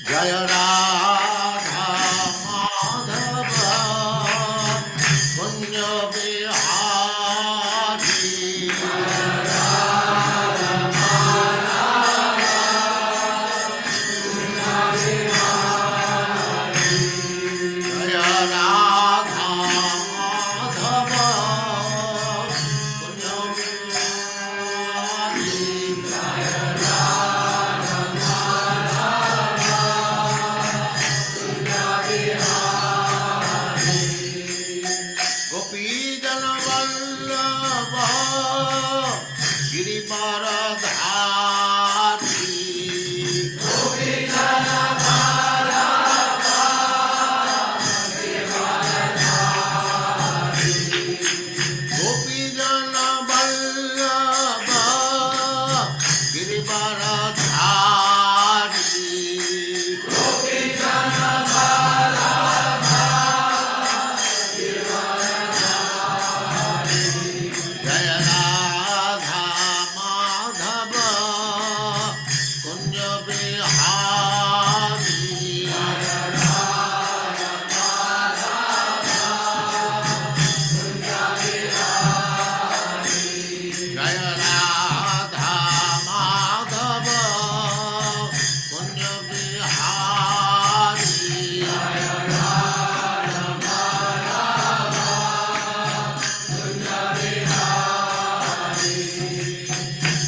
जय राधा माधव कुंज बिहारी जय राधा माधव कुंज बिहारी गोपी जन वल्लभ गिरिवरधारी गोपी जन वल्लभ गिरिवरधारी जय राधा माधव कुंज बिहारी जय राधा माधव कुंज बिहारी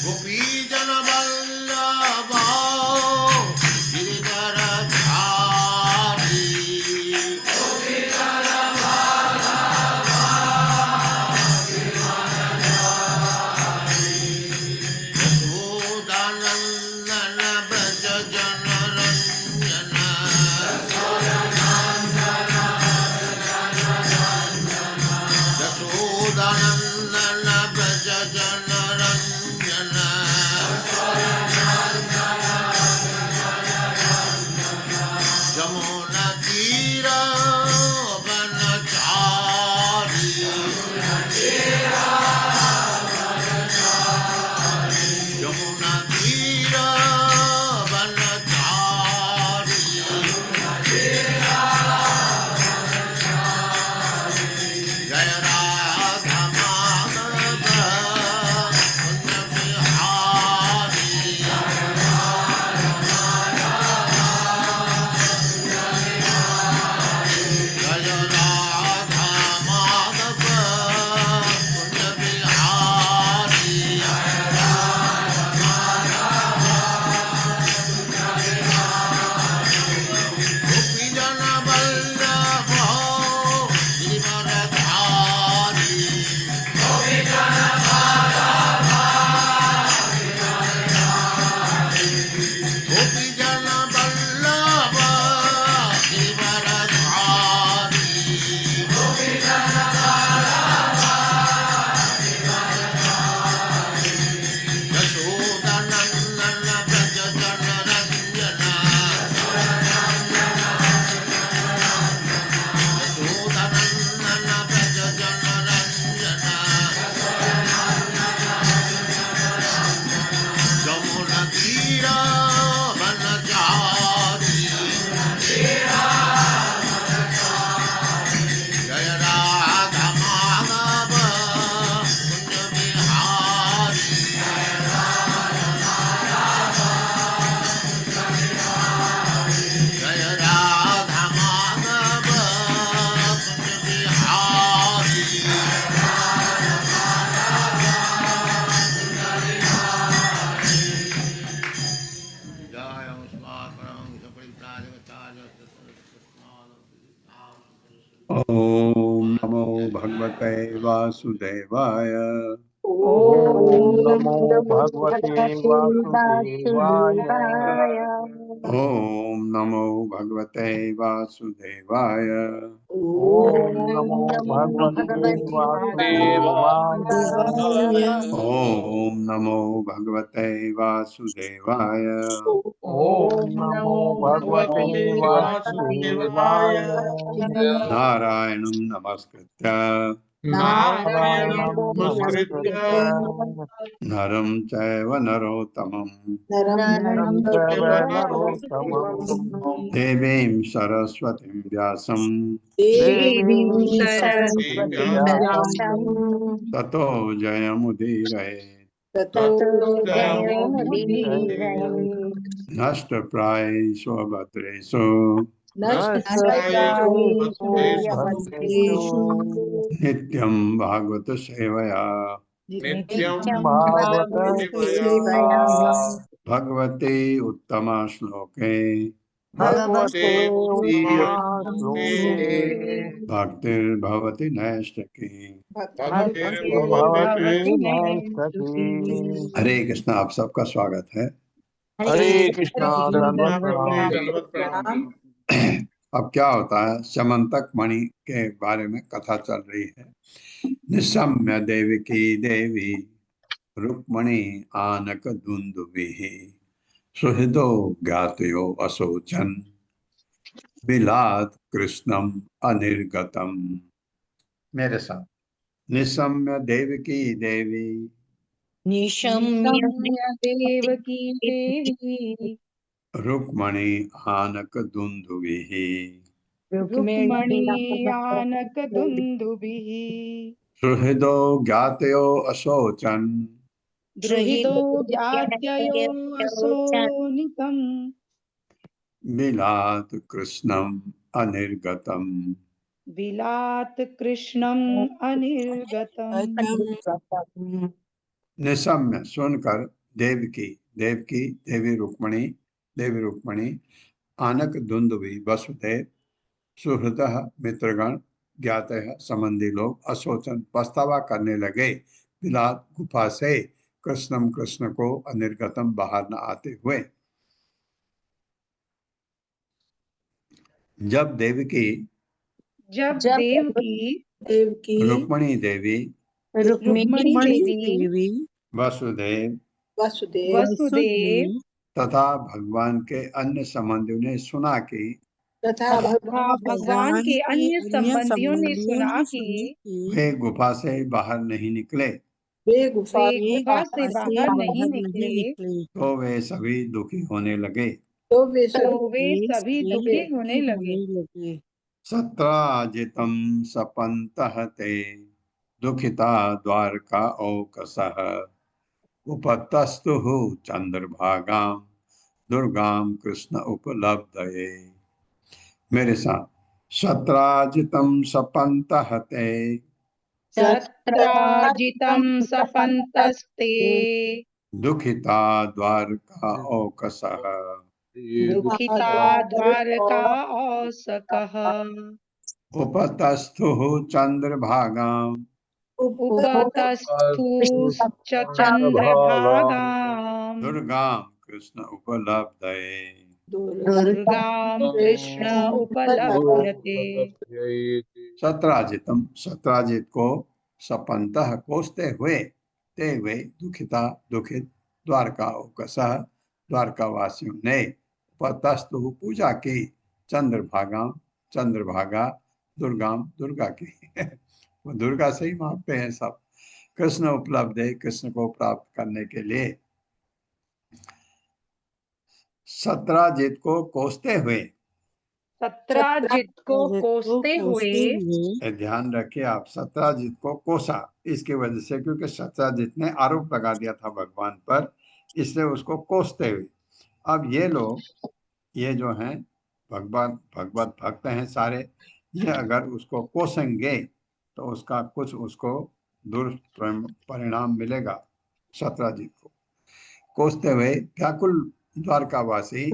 गोपी जन वल्लभ गिरिवरधारी यशोदानंदन ब्रज जन रंजन यशोदानंदन ब्रज जन रंजन जमुना तीर वनचारी यमुना तीर वनचारी जय राधा माधव कुंज बिहारी जय राधा माधव कुंज बिहारी गोपी जन वल्लभ गिरिवरधारी गोपी जन वल्लभ गिरिवरधारी यशोदानंदन ब्रज जन रंजन यशोदानंदन ब्रज जन रंजन जमुना तीर वनचारी जय राधा माधव कुंज बिहारी जय राधा माधव कुंज बिहारी जय अस्मात् परं सपरित्राजगताय ओम नमो भगवते वासुदेवाय। ओम नमो भगवते वासुदेवाय। ओम नमो भगवते वासुदेवाय। ओम नमो भगवते वासुदेवाय। ओम नमो भगवते वासुदेवाय। ओम नमो भगवते वासुदेवाय। नारायणं नमस्कृत्य नारायणं नमस्कृत्य नमस्कृत्य नरं चैव नरोत्तमं नरं चैव नरोत्तमं नरोत्तमं देवीं सरस्वतीं व्यासं देवीं सरस्वतीं सरस्वतीं व्यासं ततो जयमुदीरये जयमुदीरये नष्टप्रायेषु भद्रेषु नष्टप्रायेषु भद्रेषु भद्रेषु नित्यं भागवत सेवया नित्यं भागवत सेवया सेवया भगवते उत्तमा श्लोके भगवते उत्तमा उत्तमश्लोके श्लोके भक्तिर्भवति नैष्ठकी। भक्तिर्भवति भक्तिर्भवति नैष्ठिकी। नैष्ठकी। हरे कृष्ण, आप सबका स्वागत है। हरे कृष्णा दंडवत जी, प्रणाम। दंडवत प्रणाम। अब क्या होता है, समंतक मणि के बारे में कथा चल रही है। निशम्य देवकी देवी रुक्मणी आनक दुंदुभि सुहृदो ज्ञातयो अशोचन बिलात कृष्णम अनिर्गतम। मेरे साथ, निशम्य देवकी देवी निशम्य देवकी देवी रुक्मणी आनक दुंदुभि रुक्मिणी आनक दुन्दुभिः सुहृदो ज्ञातयो अशोचन द्रुहिदो ज्ञात्ययो असोनितम् बिलात कृष्णम अनिर्गतम। विलात् कृष्णम् अनिर्गतम्। निशम्य सुनकर देवकी देवकी देवी रुक्मणी आनक दुंदुभि वसुदेव सुहृदः मित्रगण ज्ञातः संबंधी लोग अशोचन पछतावा करने लगे बिलात गुफा से कृष्णम कृष्ण को अनिर्गतम बाहर न आते हुए। जब देवकी जब देवकी रुक्मणी देवी रुक्मिणी देवी वसुदेव वसुदेव तथा भगवान के अन्य संबंधियों ने सुना कि तथा भगवान के अन्य संबंधियों ने सुना कि वे गुफा से बाहर नहीं निकले वे गुफा से बाहर नहीं निकले तो वे सभी दुखी होने लगे। तो वे सभी दुखी होने लगे। सत्राजितं सपन्तः ते दुखिता द्वारका औकसः उपतस्तुः चंद्रभागां दुर्गां कृष्ण उपलब्धये। मेरे साथ, सत्राजितं सपन्तः ते सत्राजितं सपन्तस्ते दुखिता द्वारका औकसः दुखिता द्वारका औसकः उपतस्थुः चंद्रभागां उपतस्थुश्च चन्द्रभागाम् दुर्गां कृष्ण उपलब्धये। दुर्गां कृष्ण उपलभ्यते। सत्राजितम, सत्राजित को सपंतः कोसते हुए ते वे दुखिता दुखित द्वारका कसह द्वारकावासियों ने उपतस्तु पूजा की चंद्रभागा चंद्रभागा दुर्गाम दुर्गा की वो दुर्गा से ही मानते हैं सब। कृष्ण उपलब्ध है, कृष्ण को प्राप्त करने के लिए सत्राजित को कोसते हुए। सत्राजित को कोसते हुए ध्यान रखिए आप, सत्राजित को कोसा इसकी वजह से, क्योंकि सत्राजित ने आरोप लगा दिया था भगवान पर, इसलिए उसको कोसते हुए। अब ये लोग, ये जो हैं भगवान भगवत भक्त हैं सारे, ये अगर उसको कोसेंगे तो उसका कुछ उसको दुष्परिणाम मिलेगा। सत्राजित को कोसते हुए व्याकुल द्वारकावासी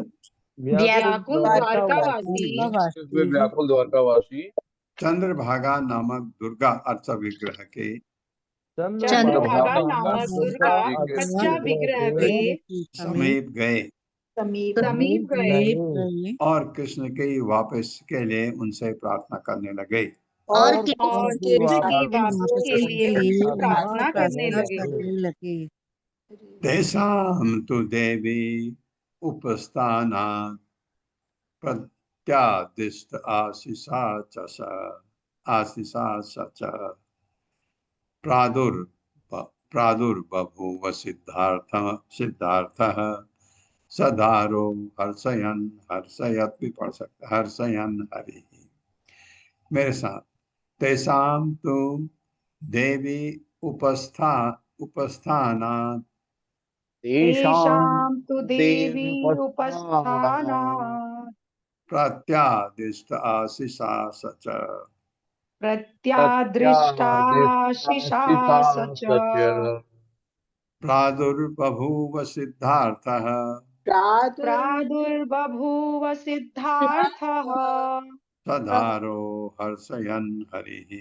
व्याकुल द्वारकावासी व्याकुल द्वारकावासी चंद्रभागा नामक दुर्गा अर्च विग्रह के चंद्रभागा नामक दुर्गा अर्चा विग्रह के समीप गए समीप गए और कृष्ण की वापस के लिए उनसे प्रार्थना करने लगे। और कृष्ण की वापसी के लिए उनसे प्रार्थना करने लगे। तेषां तु देवी उपस्थानात् प्रत्यादिष्ट आशीषा च प्रादुर्बभूव सिद्धार्थः सदारो हर्षयत् भी पढ़ सकते, हर्षयन् हरि। मेरे साथ, तेषां तु देवी उपस्थानात् तेषां तु देवी उपस्थानात् प्रत्यादिष्ट आशिषा सच प्रत्यादृष्टाशिषा स च प्रादुर्बभूव सिद्धार्थः प्रादुर्बभूव सिद्धार्थः सधारो हर्षयन् हरिः।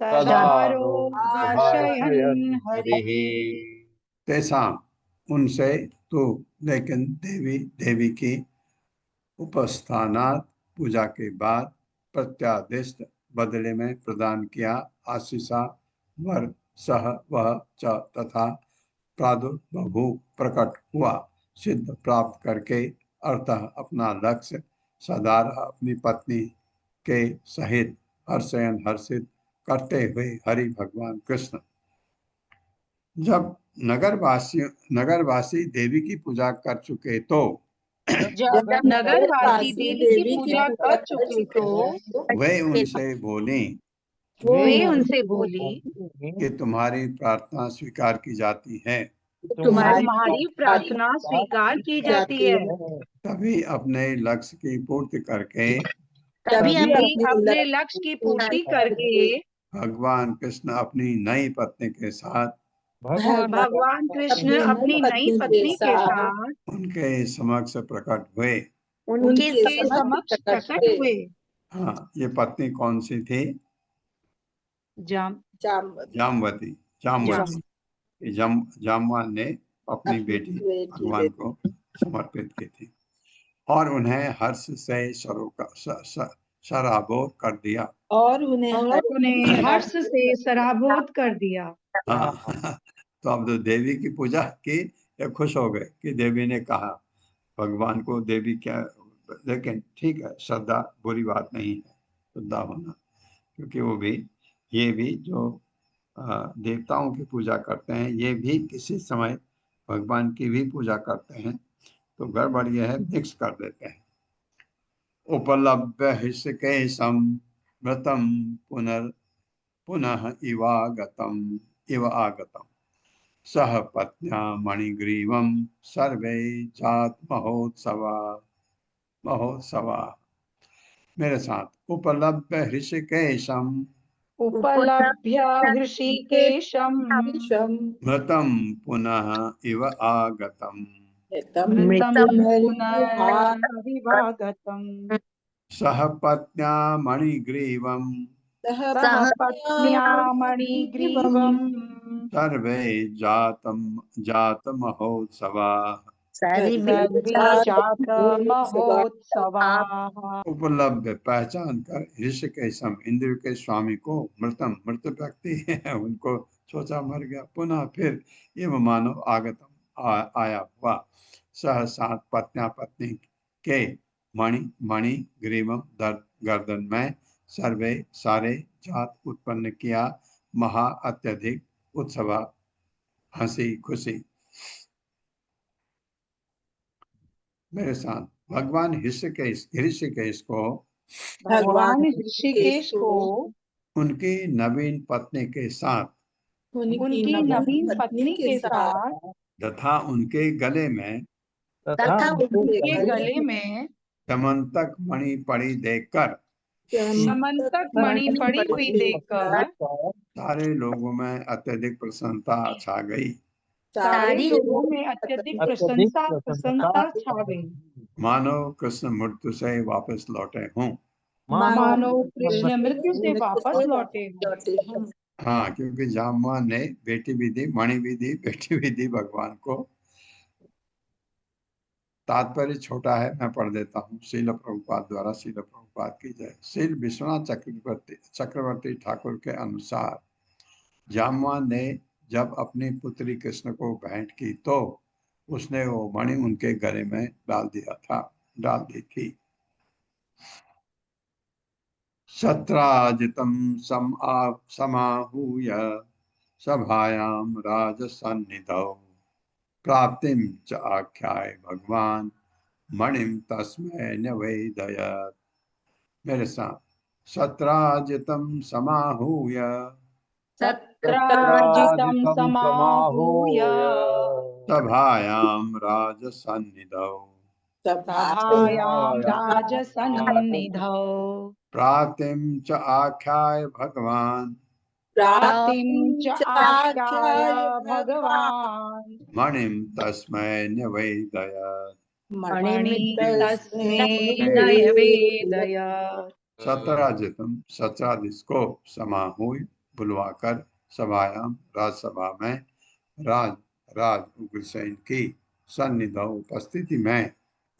सदारो हर्षयन् हर्षयन् हरिः। तेषां, उनसे, तो लेकिन देवी की उपस्थानात, पूजा के बाद, प्रत्यादिष्ट, बदले में प्रदान किया, आशीषा, वर, सह, वह, च, तथा प्रादुर्बभू, प्रकट हुआ, सिद्ध, प्राप्त करके, अर्थः, अपना लक्ष्य, सदार, अपनी पत्नी के सहित, हर्षयन, हर्षित करते हुए, हरि भगवान कृष्ण। जब नगरवासी देवी की पूजा कर चुके तो जब नगरवासी देवी की पूजा कर चुके तो वे उनसे बोली वे उनसे बोली कि तुम्हारी प्रार्थना स्वीकार की जाती है। तुम्हारी प्रार्थना स्वीकार की जाती है। तभी अपने लक्ष्य की पूर्ति करके तभी अपने लक्ष्य की पूर्ति करके भगवान कृष्ण अपनी नई पत्नी के साथ भगवान कृष्ण अपनी नई पत्नी के साथ उनके समक्ष प्रकट हुए। उनके समक्ष प्रकट हुए। हाँ, ये पत्नी कौन सी थी? जामवती। जामवान ने अपनी बेटी भगवान को समर्पित की थी और उन्हें हर्ष से शराबोर कर दिया। और उन्हें हर्ष से सराबोर कर दिया। हाँ, तो अब तो देवी की पूजा की, ये खुश हो गए कि देवी ने कहा भगवान को, देवी क्या, लेकिन ठीक है, श्रद्धा बुरी बात नहीं है, श्रद्धा होना, क्योंकि वो भी, ये भी जो देवताओं की पूजा करते हैं, ये भी किसी समय भगवान की भी पूजा करते हैं, तो गड़बड़ यह है, मिक्स कर देते हैं। उपलब्ध हृषिकेशं व्रतम पुनः इव आगतम सह पत्न्या मणिग्रीवम सर्वे जात महोत्सवा। मेरे साथ, उपलब्ध उपलभ्य हृषिकेशं मृतम पुनः इव आगतम मृतं पुनरिवागतम् सह पत्न्या मणिग्रीवम सह पत्न्या मणिग्रीवम् सर्वे जात महोत्सवा। सर्वे जात महोत्सवाः। उपलब्ध, पहचान कर, ऋषिकेशम, इंद्र के स्वामी को, मृतम, मृत व्यक्ति है, उनको सोचा मर गया, पुनः फिर एवं मानव आगतम, आया हुआ, सह, सात, पत्न्या, पत्नी के, मणि ग्रीवम, गर्दन में, सर्वे, सारे, जात, उत्पन्न किया, महा, अत्यधिक, उत्सवा, हंसी खुशी। मेरे साथ, भगवान ऋषिकेश को उनकी नवीन पत्नी के साथ तथा उनके गले में समंतक मणि पड़ी देखकर सारे लोगों में अत्यधिक प्रसन्नता छा गई। सारे लोगों में अत्यधिक प्रशंसा छा गई। मानो कृष्ण मृत्यु से वापस लौटे हों। मानो कृष्ण मृत्यु से वापस लौटे हों। हाँ, क्योंकि जामवान ने बेटी भी दी, मणि भी दी, बेटी भी दी भगवान को। तात्पर्य छोटा है, मैं पढ़ देता हूँ। श्रील प्रभुपाद द्वारा, श्रील प्रभुपाद की जय। श्री विश्वनाथ चक्रवर्ती ठाकुर के अनुसार जामवान ने जब अपनी पुत्री कृष्ण को भेंट की तो उसने वो मणि उनके गले में डाल दी थी। शत्राजितम समाहूय सभायां राजसन्निधौ प्राप्तिं च आख्याय भगवान मणिम तस्मै न्यवेदयत्। मेरे साथ, सत्राजितं समाहूय तत्राजितं समाहूय सभायां राजसन्निधौ सभायां राजसन्निधौ प्राप्तिं च आख्याय भगवान प्राप्तिं च आख्याय भगवान् मणिं तस्मै न्यवेदयत्। मणिं तस्मै नैवेदयत्। सत्राजितम, सत्राजित को समाहूय बुलवाकर सभायाम राजसभा में राज राज उग्रसेन की सन्निधौ उपस्थिति में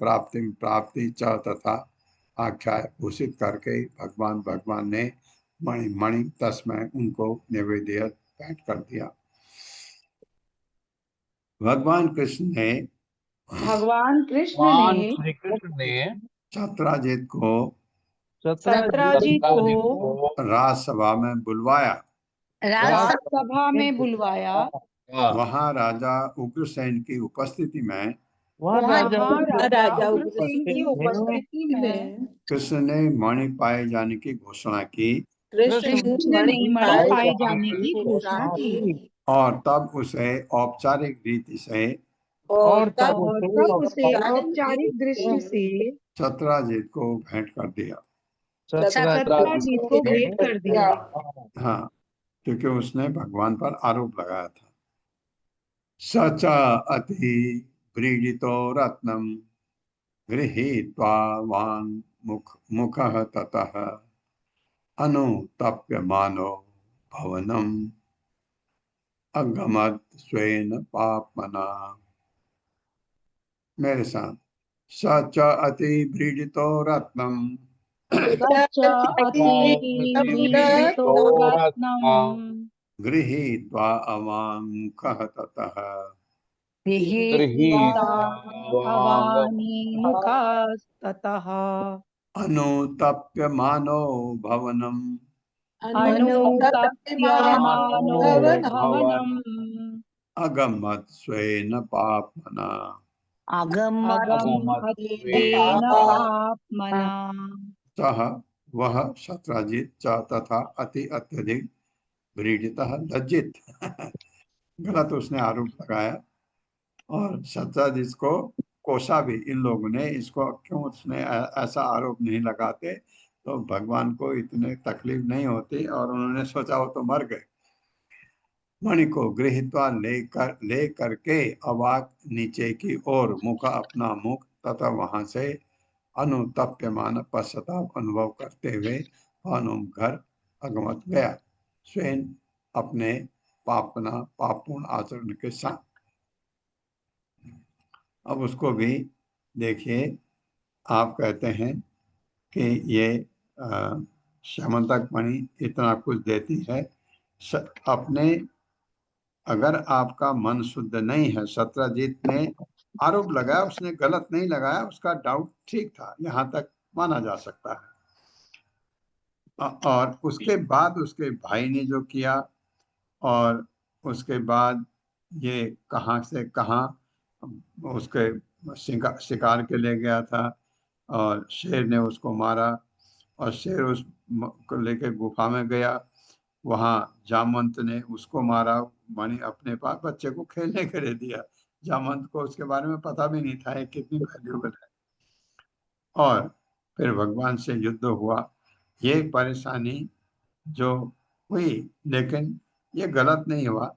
प्राप्ति च तथा आख्याय घोषित करके भगवान ने मणि तस्मै उनको निवेदित भेंट कर दिया। भगवान कृष्ण ने श्री कृष्ण ने सत्राजित को सत्राजित को राजसभा में बुलवाया। राजसभा में बुलवाया। वहां राजा उग्रसेन की उपस्थिति में वहां राजा उग्रसेन की उपस्थिति में कृष्ण ने मणि पाए जाने की घोषणा की। कृष्ण ने मणि पाए जाने की घोषणा की और तब उसे औपचारिक रीति से और तब उसे औपचारिक दृष्टि से सत्राजित को भेंट कर दिया। सत्राजित को भेंट कर दिया। हाँ, क्योंकि उसने भगवान पर आरोप लगाया था। सचा अति व्रीडितो रत्नम गृहीत्वा वान् मुखः ततः अनुतप्यमानो भवनम् अगमत् स्वेन पाप्मना। मेरे साथ, सच अति व्रीडितो रत्नम सच अति व्रीडितो रत्नम् गृहीत्वा अवाङ्मुखः ततः गृहीत्वा अवानि मुखस्ततः अनुतप्यमानो भवनम् अनुतप्यमानो भवनम् अगमत् स्वेन पाप्मना। अगमत्तेन पाप्मना। सः वह सत्राजित च तथा अति अत्यधिक व्रीडितः लज्जित गलत उसने आरोप लगाया और सत्राजित को कोसा भी। इन लोगों ने इसको क्यों उसने ऐसा आरोप नहीं लगाते तो भगवान को इतने तकलीफ नहीं होती, और उन्होंने सोचा वो तो मर गए। मणि को गृहीत्वा ले करके अवाक नीचे की ओर मुख अपना मुख तथा वहां से अनुतप्यमान पश्चाताप अनुभव करते हुए भानुम घर अगमत गया, स्वयं अपने पापपूर्ण आचरण के साथ। अब उसको भी देखिए, आप कहते हैं कि ये श्यामंतक मणि इतना कुछ देती है। अपने अगर आपका मन शुद्ध नहीं है, सत्राजित ने आरोप लगाया, उसने गलत नहीं लगाया, उसका डाउट ठीक था, यहाँ तक माना जा सकता है। और उसके बाद उसके भाई ने जो किया, और उसके बाद ये कहाँ से कहाँ उसके शिकार के ले गया था, और शेर ने उसको मारा, और शेर उस को लेके गुफा में गया, वहां जामवंत ने उसको मारा। मणि अपने पास बच्चे को खेलने के लिए दिया। जामवंत को उसके बारे में पता भी नहीं था कितनी वैल्यूबल है। और फिर भगवान से युद्ध हुआ। ये परेशानी जो हुई, लेकिन ये गलत नहीं हुआ।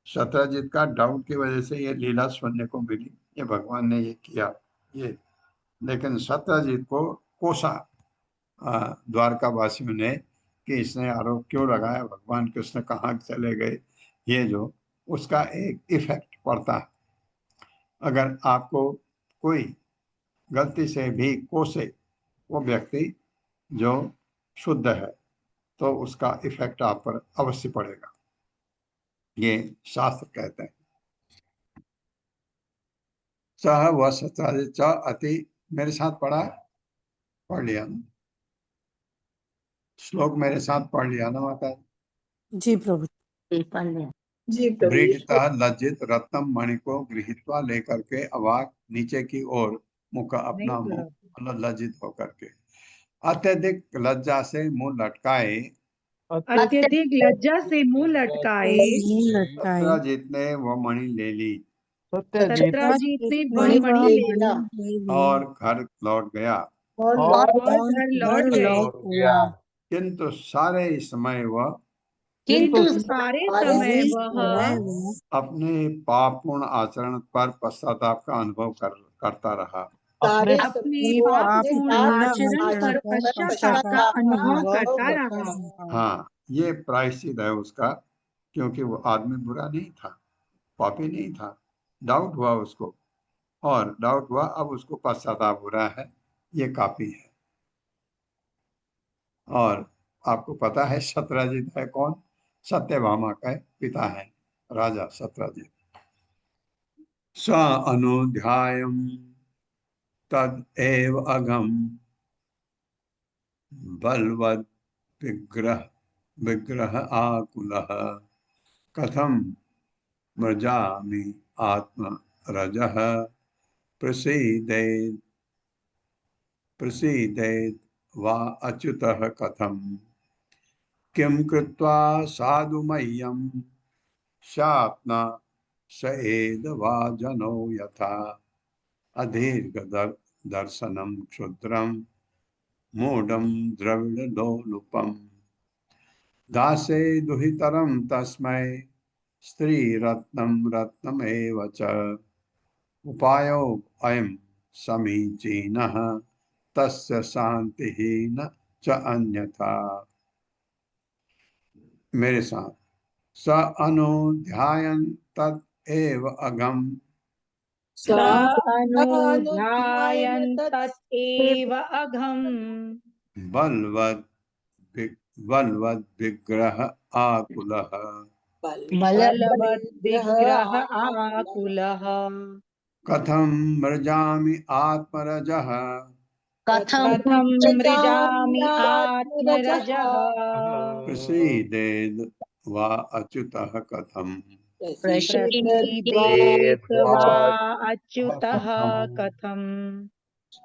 सत्राजित का डाउट की वजह से ये लीला सुनने को मिली, ये भगवान ने ये किया ये। लेकिन सत्राजित को कोसा द्वारका वासियों ने कि इसने आरोप क्यों लगाया, भगवान कृष्ण कहाँ चले गए, ये जो उसका एक इफेक्ट पड़ता है। अगर आपको कोई गलती से भी कोसे वो व्यक्ति जो शुद्ध है, तो उसका इफेक्ट आप पर अवश्य पड़ेगा, ये शास्त्र कहते हैं। सह व सत्राजित अति, मेरे साथ पढ़ लिया ना श्लोक, मेरे साथ पढ़ लिया ना माता? जी प्रभु। पढ़ लिया। जी प्रभु। व्रीडितः लज्जित रत्नम मणि को गृहीत्वा लेकर के अवाक नीचे की ओर मुख अपना मुंह मतलब लज्जित होकर के अत्यधिक लज्जा से मुंह लटकाए अत्यधिक लज्जा से मुंह लटकाए सत्यजीत ने वह मणि ले ली सत्यजीत सत्राजीत ने वह मणि ले लिया और घर लौट गया, और और घर लौट गए। लौट गया। किंतु सारे समय वह किंतु सारे समय वह अपने पापपूर्ण आचरण पर पश्चाताप का अनुभव करता रहा। अपने अपने पापपूर्ण आचरण पर पश्चाताप का अनुभव करता रहा। हाँ, ये प्रायश्चित है उसका, क्योंकि वो आदमी बुरा नहीं था, पापी नहीं था। डाउट हुआ उसको, और डाउट हुआ, अब उसको पश्चाताप हो रहा है, ये काफी है। और आपको पता है सत्यजीत है कौन? सत्यभामा का पिता है राजा सत्यजीत। स अनुध्यायम तद एव अगम बलवद विग्रह विग्रह आकुलः कथम मृजामि आत्म रजः प्रसीदेत् प्रसीदेत् वा अच्युतः कथम किं कृत्वा साधु मह्यं शाप्न स एद वा जनो यथा अदीर्घ दर्शनम क्षुद्रम मूढ़ं द्रविडलोलुपम् दासे दुहितरं तस्मै स्त्रीरत्नं रत्नमेव च उपायो अयं समीचीनः तस्य शान्तिः न च अन्यथा। मेरे साथ स अनुध्यायन् तत् एव अगम स अनुध्यायन् तत् एव अघम् बलवद बलवद विग्रह आकुलः बलवद् विग्रह आकुलः कथं मृजामि आत्मरजः कथं मृजामि आत्मरजः प्रसीदेद् वा अच्युतः कथम् प्रसीदेत् वा अच्युतः कथम्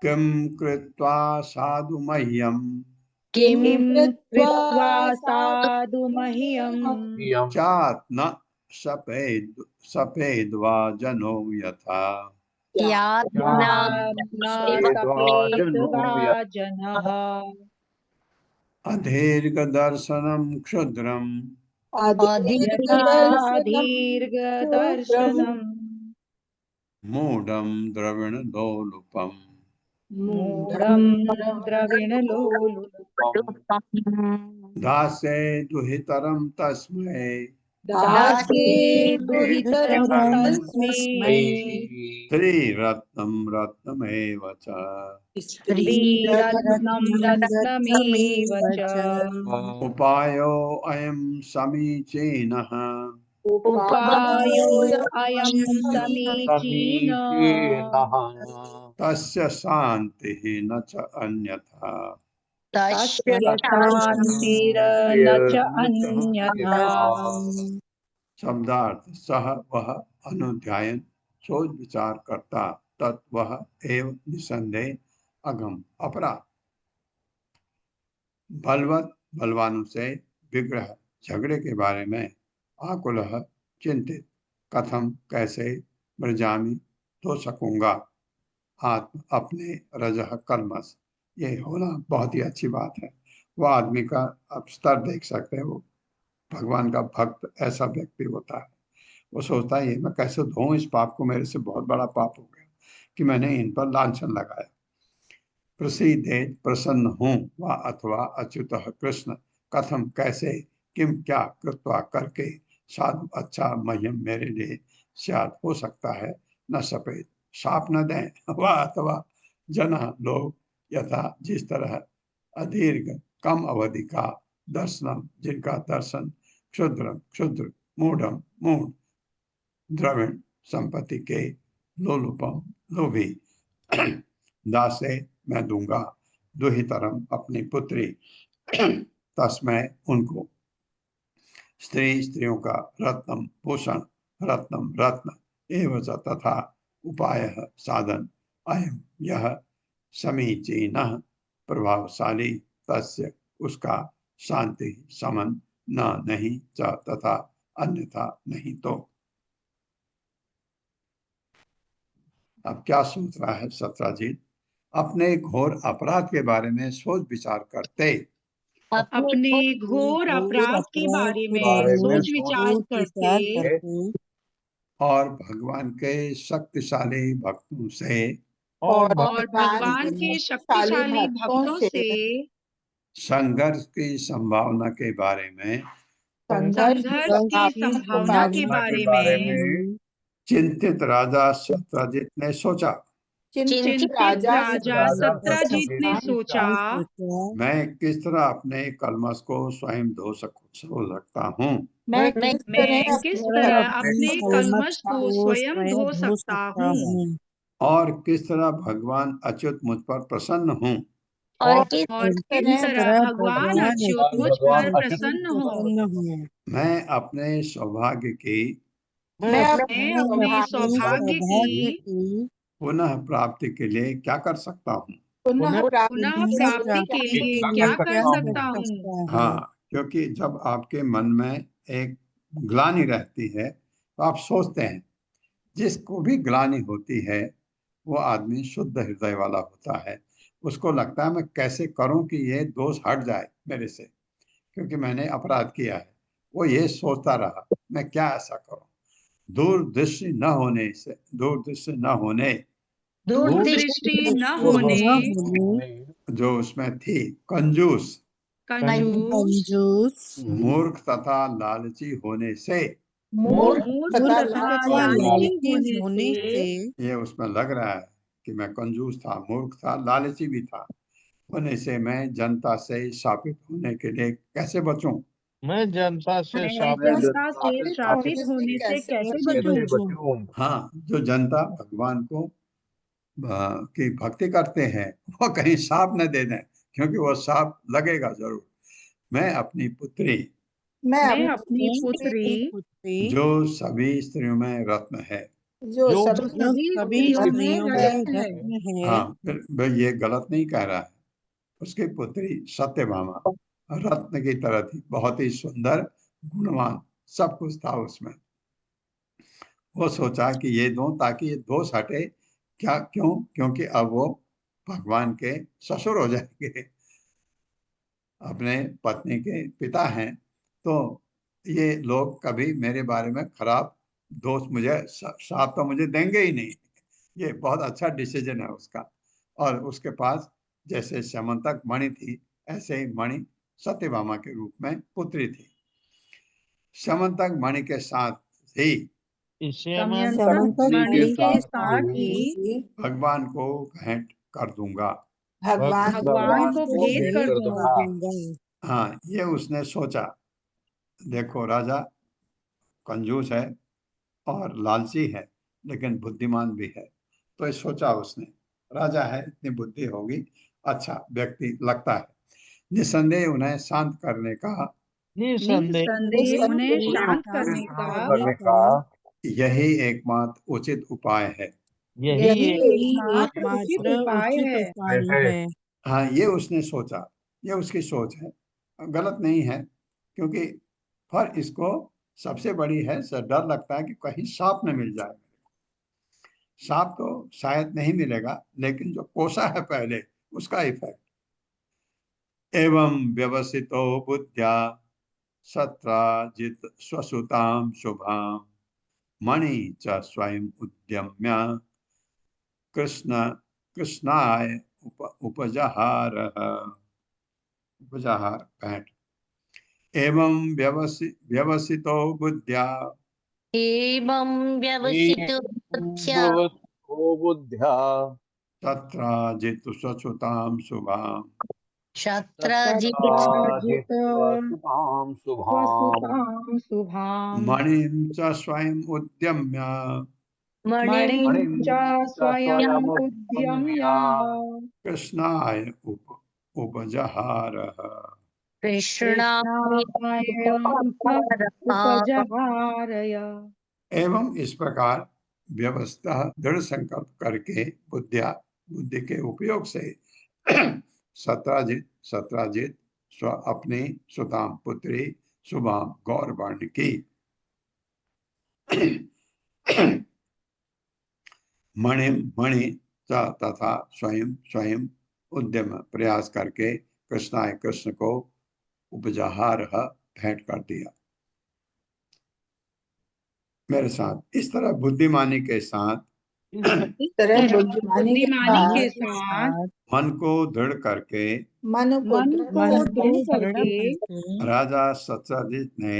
किं कृत्वा साधु मह्यं किं कृत्वा साधु मह्यम् चात्न सपेद् वा जनो यथा न सपेत् वा जनः अदीर्घ दर्शनं क्षुद्रम् यथा दीर्घदर्शनम् मूढं द्रविणलोलुपम् मूढं द्रविणलोलुपम् दासे दुहितरं तस्मै दासे दुहितरं तस्मै स्त्रीरत्नं रत्नमेव च स्त्रीरत्नं रत्नमेव च उपायो अयं समीचीनः उपायो अयं समीचीनः तस्य शान्तिः न च अन्यथा। तस्य शान्तिर्न च अन्यथा। शब्दार्थ सह वह अनुध्यायन सोच विचार करता तत् वह एव निसंदेह अगम अपराध बलवत बलवानों से विग्रह झगड़े के बारे में आकुलः चिंतित कथम कैसे मृजामी तो सकूंगा आत्म अपने रजह कलमस। ये होना बहुत ही अच्छी बात है। वह आदमी का आप स्तर देख सकते हो, भगवान का भक्त ऐसा व्यक्ति होता है। वो सोचता है ये मैं कैसे धोऊं इस पाप को, मेरे से बहुत बड़ा पाप हो गया कि मैंने इन पर लांछन लगाया। प्रसीदे प्रसन्न हूँ वा अथवा अच्युतः कृष्ण कथम कैसे किम क्या कृत्वा करके साधु अच्छा मह्यम मेरे लिए स्यात् हो सकता है न सपेद साप न दें वा अथवा जन लोग यथा जिस तरह अदीर्घ कम अवधि का दर्शनम जिनका दर्शन क्षुद्र क्षुद्र मूढ़म मूढ़ द्रविण संपत्ति के लोलुपम लोभी दासे मैं दूंगा दुहितरम अपनी पुत्री तस्मै उनको स्त्री स्त्रियों का रत्नम भूषण रत्नम रत्न एवं च तथा उपाय साधन अयम यह समीचीन प्रभावशाली तस्य उसका शांति समन न नहीं च तथा अन्यथा नहीं तो। अब क्या सोच रहा है सत्राजीत? अपने घोर अपराध के बारे में सोच विचार करते अपने घोर अपराध के बारे में सोच विचार करते और भगवान के शक्तिशाली भक्तों से और और भगवान के शक्तिशाली भक्तों से संघर्ष की संभावना के बारे में संघर्ष की संभावना के बारे में चिंतित राजा सत्राजीत ने सोचा, चिंतित राजा सत्राजीत ने सोचा, मैं किस तरह अपने कलमश को स्वयं धो सकता हूँ। मैं किस तरह अपने कलमश को स्वयं धो सकता हूँ और किस तरह भगवान अच्युत मुझ पर प्रसन्न हूँ। और किस तरह भगवान अच्युत मुझ पर प्रसन्न हो। मैं अपने सौभाग्य की मैं अपने सौभाग्य की पुनः प्राप्ति के लिए क्या कर सकता हूँ। पुनः प्राप्ति के लिए क्या कर सकता हूँ। हाँ, क्योंकि जब आपके मन में एक ग्लानि रहती है तो आप सोचते हैं, जिसको भी ग्लानि होती है वो आदमी शुद्ध हृदय वाला होता है। उसको लगता है मैं कैसे करूं कि ये दोष हट जाए मेरे से, क्योंकि मैंने अपराध किया है। वो ये सोचता रहा मैं क्या ऐसा करूं। दूरदृष्टि न होने दूरदृष्टि न होने जो उसमें थी, कंजूस मूर्ख तथा लालची होने से, मूर्ख तथा लालची होने से ये उसमें लग रहा है कि मैं कंजूस था, मूर्ख था, लालची भी था, होने से मैं जनता से शापित होने के लिए कैसे बचूं। मैं जनता से श्रापित होने से कैसे बचूं। हाँ, जो जनता भगवान को की भक्ति करते हैं वो कहीं शाप न दे दें, क्योंकि वो शाप लगेगा जरूर। मैं अपनी पुत्री जो सभी स्त्रियों में रत्न है, जो सभी स्त्रियों में रत्न है। हाँ फिर ये गलत नहीं कह रहा है। उसकी पुत्री सत्यभामा रत्न की तरह थी, बहुत ही सुंदर, गुणवान, सब कुछ था उसमें। वो सोचा कि ये दो ताकि ये दोष हटे। क्या क्यों? क्योंकि अब वो भगवान के ससुर हो जाएंगे, अपने पत्नी के पिता हैं, तो ये लोग कभी मेरे बारे में खराब दोष मुझे साफ तो मुझे देंगे ही नहीं। ये बहुत अच्छा डिसीजन है उसका। और उसके पास जैसे समंतक मणि थी, ऐसे ही मणि सत्यभामा के रूप में पुत्री थी। समंतक मणि के साथ ही भगवान को भेंट कर दूंगा। भगवान को भेंट कर दूंगा। हाँ, ये उसने सोचा। देखो, राजा कंजूस है और लालची है, लेकिन बुद्धिमान भी है। तो ये सोचा उसने, राजा है, इतनी बुद्धि होगी, अच्छा व्यक्ति लगता है। निसंदेह उन्हें शांत करने का निसंदेह उन्हें शांत करने का यही एकमात्र उचित उपाय है। यही एकमात्र उचित उपाय है। हाँ, ये उसने सोचा, ये उसकी सोच है, गलत नहीं है। क्योंकि पर इसको सबसे बड़ी है डर लगता है कि कहीं सांप न मिल जाए। सांप तो शायद नहीं मिलेगा, लेकिन जो कोसा है पहले, उसका इफेक्ट। एवं व्यवसितो बुद्ध्या सत्राजित स्वसुताम शुभाम मणि च स्वयं उद्यम्य कृष्ण कृष्णाय उपजहार भेंट। एवं व्यवसितो बुद्ध्या बुद्ध्या तत्राजित स्वसुताम शुभाम शुभाम मणिं च स्वयं उद्यम्य मणिं च स्वयं उद्यम्य कृष्णाय उपजहार। उपजहारय। एवं इस प्रकार व्यवस्था दृढ़ संकल्प करके बुद्धि के उपयोग से सत्राजित स्व अपनी सुताम पुत्री सुबाम गौरवर्ण की मणि तथा स्वयं उद्यम प्रयास करके कृष्ण को उपजहार भेंट कर दिया। मेरे साथ इस तरह बुद्धिमानी के साथ इस तरह बुद्धिमानी के साथ मन को दृढ़ करके मन को दृढ़ करके राजा सत्राजित ने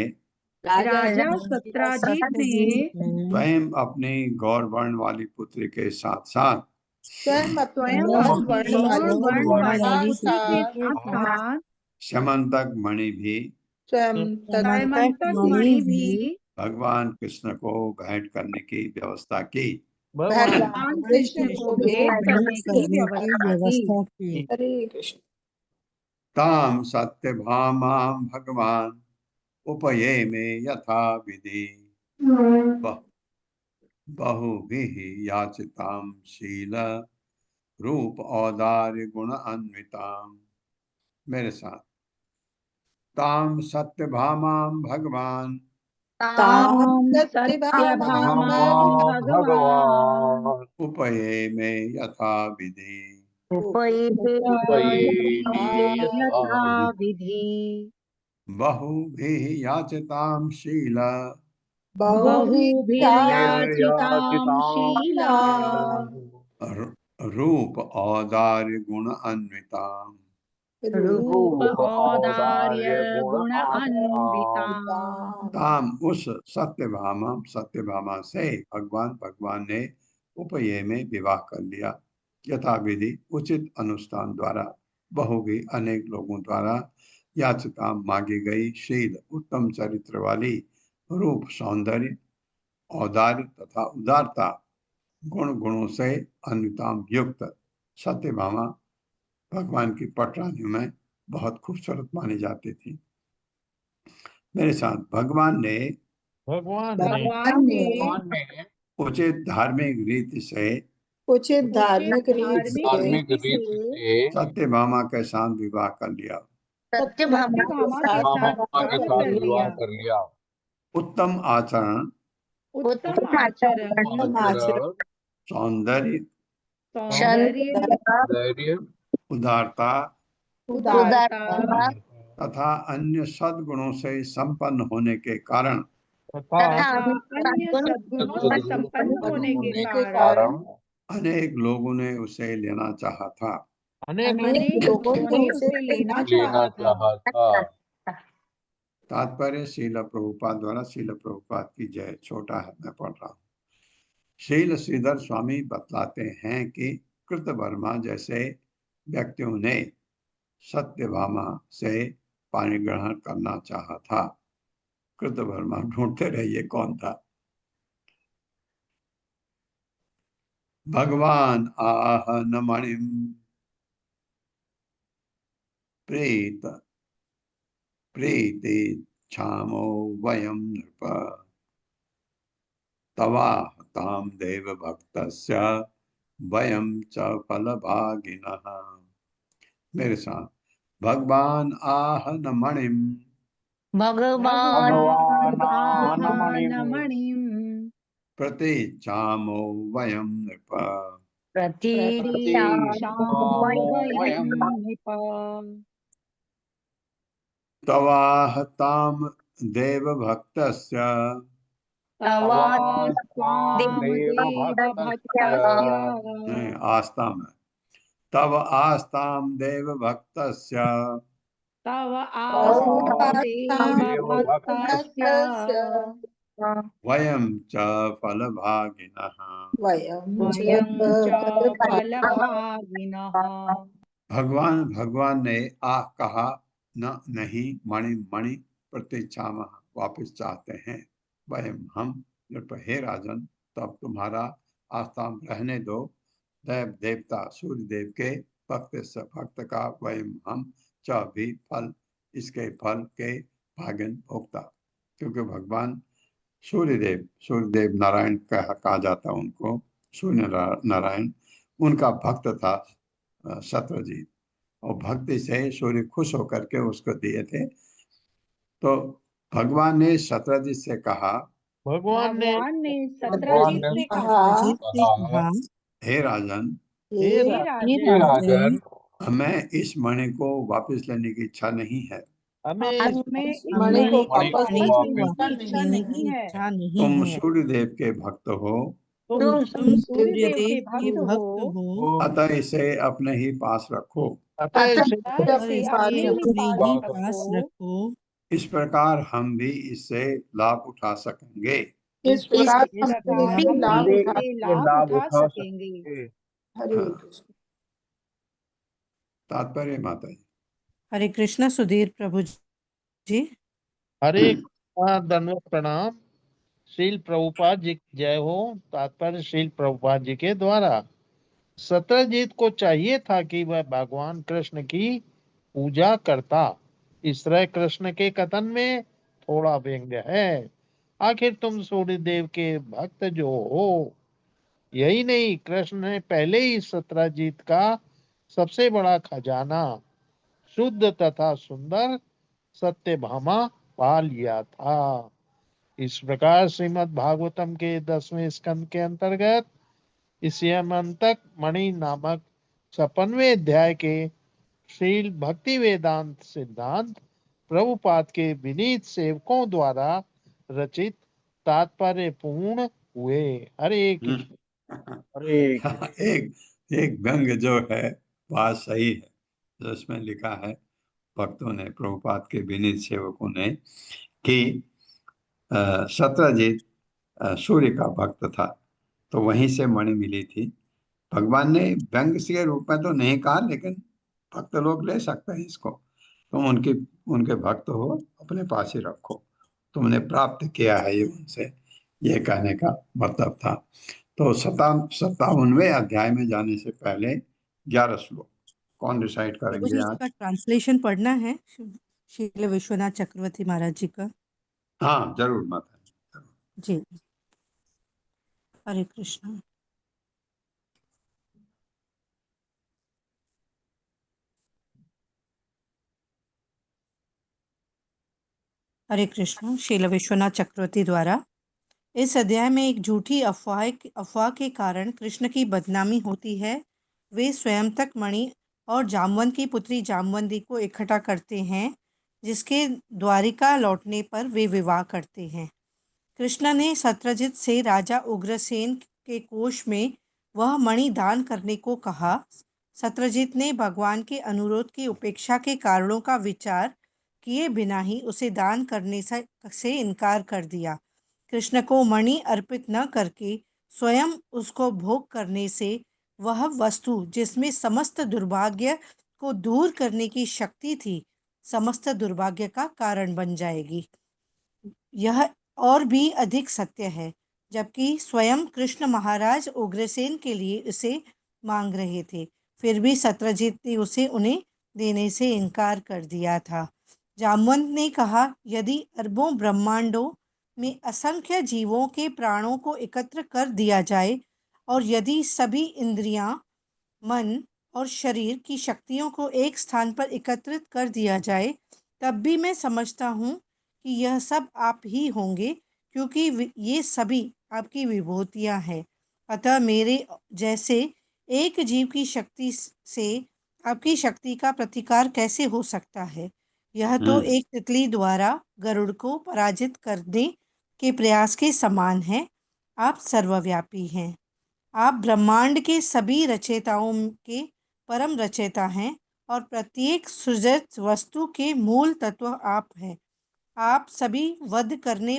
स्वयं अपनी गौरवर्ण वाली पुत्री के साथ साथ समंतक मणि भी भगवान कृष्ण को भेंट करने की व्यवस्था की। भगवान कृष्ण को भेंट करने की व्यवस्था की। हरे कृष्ण। ताम सत्यभामां भगवान उपये में यथा विधि बहुभिः याचितां शील रूप औदार्य गुण अन्वितां। मेरे साथ ताम सत्यभामां भगवान उपये में यथा विधि बहुभिः याचितां शील रूप औदार्य गुण अन्वितां। ताम उस सत्यभामा से भगवान ने उपये में विवाह कर लिया यथा विधि उचित अनुष्ठान द्वारा बहुवी अनेक लोगों द्वारा याचिका मांगी गई शील उत्तम चरित्र वाली रूप सौंदर्य औदार्य तथा उदारता गुणों से अन्विताम युक्त सत्यभामा भगवान की पटरानियों में बहुत खूबसूरत मानी जाती थी। मेरे साथ भगवान ने उचित धार्मिक रीति से सत्यभामा के साथ विवाह कर लिया। उत्तम आचरण सौंदर्य उदारता तथा अन्य सद्गुणों से संपन्न होने के कारण अनेक लोगों ने उसे लेना चाहा था। तात्पर्य शील प्रभुपाद द्वारा शील प्रभुपाद की जय। छोटा है मैं पढ़ रहा हूँ। शील श्रीधर स्वामी बतलाते हैं कि कृतवर्मा जैसे व्यक्तियों ने सत्यभामा से पानी ग्रहण करना चाहा था। कृतवर्मा ढूंढते रहिए कौन था। भगवान आह न मणिम प्रीति छामो वयम नृप तवाह ताम देव भक्तस्य वयम च फलभागिनः। मेरे साथ भगवान आह न मणिम प्रतीक्षामो वयं नृप तवाह ताम देव भक्तस्य आस्था में तव आस्ताम देव भक्तस्य वयं च फलभागिनः। भगवान ने आह कहा न नहीं मणि प्रतीक्षामः वापस चाहते हैं। वयम हम हे राजन तब तुम्हारा आस्था रहने दो। देवता सूर्य देव के भक्त का वयम हम च भी फल इसके फल के भागन भोक्ता। क्योंकि भगवान सूर्यदेव नारायण कहा जाता उनको, सूर्य नारायण, उनका भक्त था शत्रुजीत, और भक्ति से सूर्य खुश होकर के उसको दिए थे। तो भगवान ने शत्रुजीत से कहा, भगवान ने सत्रजीत से कहा, हे राजन, हे हे राजन, राजन, हमें इस मणि को वापस लेने की इच्छा नहीं है। हमें इस हमें इस मणि मणि को को वापस वापस लेने लेने की इच्छा नहीं है। तुम सूर्यदेव के भक्त हो, तुम तुम सूर्यदेव के भक्त हो, अतः इसे अपने ही पास रखो। अतः इसे इसे अपने ही पास रखो। इस प्रकार हम भी इससे लाभ उठा सकेंगे। इस प्रकार इस हम प्रकार भी हम लाभ भी उठा। इससे लाभ उठा सकेंगे। हरे हाँ। कृष्ण। तात्पर्य माता जी। हरे कृष्णा सुधीर प्रभु जी। हरे कृष्णा, दंडवत प्रणाम। श्रील प्रभुपाद जी की जय हो। तात्पर्य श्रील प्रभुपाद जी के द्वारा शत्रुजीत को चाहिए था कि वह भगवान कृष्ण की पूजा करता। इस तरह कृष्ण के कथन में थोड़ा व्यंग्य है। आखिर तुम सूर्यदेव के भक्त जो हो, यही नहीं, कृष्ण ने पहले ही शत्रुजीत का सबसे बड़ा खजाना, शुद्ध तथा सुंदर सत्यभामा पा लिया था। इस प्रकार श्रीमद् भागवतम के 10वें स्कंद के अंतर्गत इस्यमंतक मणि नामक 56वें अध्याय के श्रील भक्ति वेदांत सिद्धांत प्रभुपाद के विनीत सेवकों द्वारा रचित तात्पर्य पूर्ण हुए। हरे कृष्ण। हरे एक एक व्यंग जो है बात सही है, जो इसमें लिखा है भक्तों ने, प्रभुपाद के विनीत सेवकों ने, कि शत्रुजीत सूर्य का भक्त था, तो वहीं से मणि मिली थी। भगवान ने व्यंग के रूप में तो नहीं कहा, लेकिन भक्त लोग ले सकते हैं इसको। तुम उनके भक्त हो, अपने पास ही रखो, तुमने प्राप्त किया है ये उनसे, ये कहने का मतलब था। तो 57वें अध्याय में जाने से पहले 11 श्लोक कौन डिसाइड प्रभु करेंगे जी आज? इसका ट्रांसलेशन पढ़ना है श्रील विश्वनाथ चक्रवर्ती महाराज जी का। हाँ जरूर माता जी। हरे कृष्णा। हरे कृष्णा। श्रील विश्वनाथ चक्रवर्ती द्वारा इस अध्याय में एक झूठी अफवाह के कारण कृष्ण की बदनामी होती है। वे स्वयं तक मणि और जामवंत की पुत्री जामवंती को इकट्ठा करते हैं, जिसके द्वारिका लौटने पर वे विवाह करते हैं। कृष्ण ने शत्रुजित से राजा उग्रसेन के कोष में वह मणि दान करने को कहा। शत्रुजित ने भगवान के अनुरोध की उपेक्षा के कारणों का विचार किए बिना ही उसे दान करने से इनकार कर दिया। कृष्ण को मणि अर्पित न करके स्वयं उसको भोग करने से वह वस्तु जिसमें समस्त दुर्भाग्य को दूर करने की शक्ति थी, समस्त दुर्भाग्य का कारण बन जाएगी। यह और भी अधिक सत्य है, जबकि स्वयं कृष्ण महाराज उग्रसेन के लिए उसे मांग रहे थे, फिर भी शत्रुजित ने उसे उन्हें देने से इनकार कर दिया था। जामवंत ने कहा, यदि अरबों ब्रह्मांडों में असंख्य जीवों के प्राणों को एकत्र कर दिया जाए और यदि सभी इंद्रियां, मन और शरीर की शक्तियों को एक स्थान पर एकत्रित कर दिया जाए, तब भी मैं समझता हूँ कि यह सब आप ही होंगे, क्योंकि ये सभी आपकी विभूतियाँ हैं। अतः मेरे जैसे एक जीव की शक्ति से आपकी शक्ति का प्रतिकार कैसे हो सकता है? यह तो एक तितली द्वारा गरुड़ को पराजित करने के प्रयास के समान है। आप सर्वव्यापी हैं। आप ब्रह्मांड के सभी रचयिताओं के परम रचयिता हैं और प्रत्येक सृजित वस्तु के मूल तत्व आप हैं। आप सभी वध करने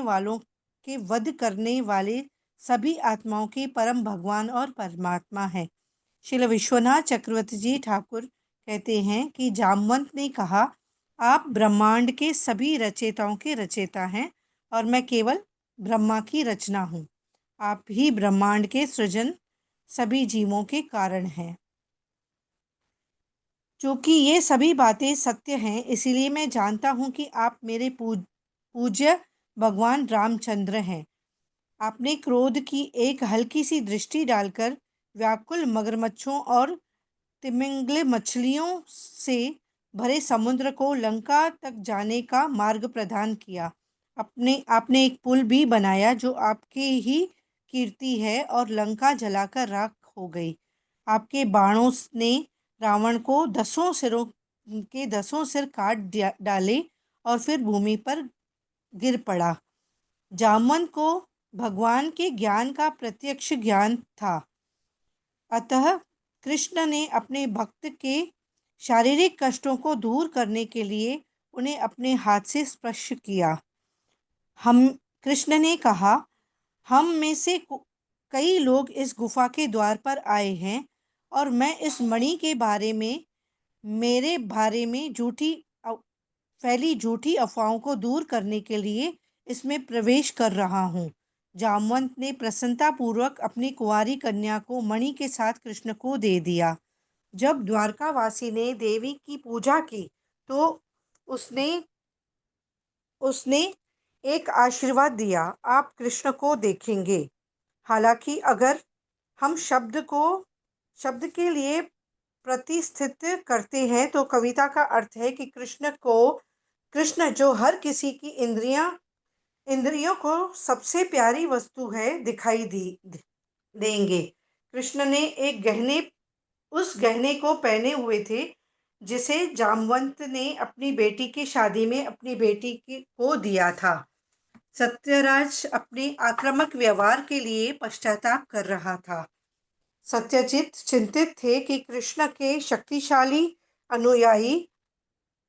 वाले सभी आत्माओं के परम भगवान और परमात्मा हैं। श्रील विश्वनाथ चक्रवर्ती जी ठाकुर कहते हैं कि जामवंत ने कहा, आप ब्रह्मांड के सभी रचयिताओं के रचयिता हैं और मैं केवल ब्रह्मा की रचना हूँ। आप ही ब्रह्मांड के सृजन सभी जीवों के कारण हैं। क्योंकि ये सभी बातें सत्य हैं, इसीलिए मैं जानता हूँ कि आप मेरे पूज्य भगवान रामचंद्र हैं। आपने क्रोध की एक हल्की सी दृष्टि डालकर व्याकुल मगरमच्छों और तिमिंगले मछलियों से भरे समुद्र को लंका तक जाने का मार्ग प्रदान किया। आपने एक पुल भी बनाया जो आपके ही कीर्ति है, और लंका जलाकर राख हो गई। आपके बाणों ने रावण को 10 सिर काट डाले और फिर भूमि पर गिर पड़ा। जामवंत को भगवान के ज्ञान का प्रत्यक्ष ज्ञान था, अतः कृष्ण ने अपने भक्त के शारीरिक कष्टों को दूर करने के लिए उन्हें अपने हाथ से स्पर्श किया। हम कृष्ण ने कहा, हम में से कई लोग इस गुफा के द्वार पर आए हैं और मैं इस मणि के बारे में मेरे बारे में फैली झूठी अफवाहों को दूर करने के लिए इसमें प्रवेश कर रहा हूँ। जामवंत ने प्रसन्नतापूर्वक अपनी कुंवारी कन्या को मणि के साथ कृष्ण को दे दिया। जब द्वारकावासी ने देवी की पूजा की तो उसने उसने एक आशीर्वाद दिया, आप कृष्ण को देखेंगे। हालांकि अगर हम शब्द के लिए प्रतिष्ठित करते हैं तो कविता का अर्थ है कि कृष्ण जो हर किसी की इंद्रियों को सबसे प्यारी वस्तु है दिखाई देंगे। कृष्ण ने उस गहने को पहने हुए थे जिसे जामवंत ने अपनी बेटी की शादी में अपनी को दिया था। सत्यराज अपने आक्रामक व्यवहार के लिए पश्चाताप कर रहा था। सत्यजित चिंतित थे कि कृष्ण के शक्तिशाली अनुयायी